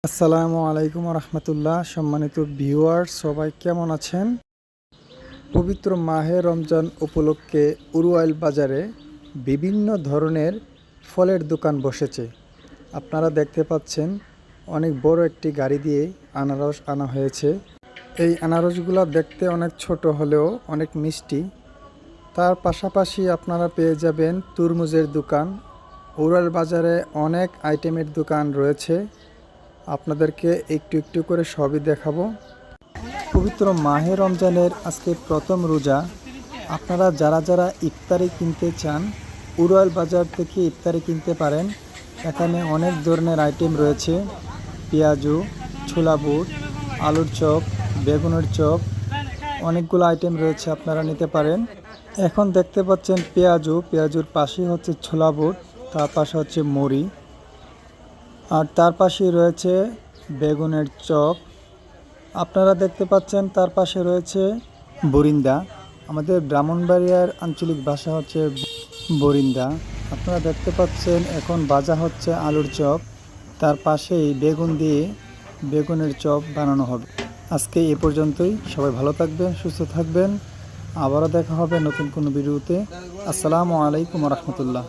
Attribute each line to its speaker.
Speaker 1: আসসালামু আলাইকুম রহমতুল্লাহ। সম্মানিত ভিউয়ার সবাই কেমন আছেন? পবিত্র মাহে রমজান উপলক্ষে উরুয়াইল বাজারে বিভিন্ন ধরনের ফলের দোকান বসেছে। আপনারা দেখতে পাচ্ছেন অনেক বড় একটি গাড়ি দিয়ে আনারস আনা হয়েছে। এই আনারসগুলো দেখতে অনেক ছোট হলেও অনেক মিষ্টি। তার পাশাপাশি আপনারা পেয়ে যাবেন তরমুজের দোকান। উরুয়াইল বাজারে অনেক আইটেমের দোকান রয়েছে, আপনাদেরকে একটু একটু করে সবই দেখাবো। পবিত্র মাহে রমজানের আজকে প্রথম রোজা। আপনারা যারা যারা ইফতারি কিনতে চান উরুয়াইল বাজার থেকে ইফতারি কিনতে পারেন। এখানে অনেক ধরনের আইটেম রয়েছে, পেঁয়াজু, ছোলা বুট, আলুর চপ, বেগুনের চপ, অনেকগুলো আইটেম রয়েছে, আপনারা নিতে পারেন। এখন দেখতে পাচ্ছেন পেঁয়াজুর পাশে হচ্ছে ছোলা বুট, তার পাশে হচ্ছে মুড়ি, আর তার পাশেই রয়েছে বেগুনের চপ। আপনারা দেখতে পাচ্ছেন তার পাশে রয়েছে বরিন্দা। আমাদের ব্রাহ্মণবাড়িয়ার আঞ্চলিক ভাষা হচ্ছে বরিন্দা। আপনারা দেখতে পাচ্ছেন এখন ভাজা হচ্ছে আলুর চপ, তার পাশেই বেগুন দিয়ে বেগুনের চপ বানানো হবে। আজকে এ পর্যন্তই। সবাই ভালো থাকবেন, সুস্থ থাকবেন। আবারও দেখা হবে নতুন কোনো ভিডিওতে। আসসালামু আলাইকুম রহমতুল্লাহ।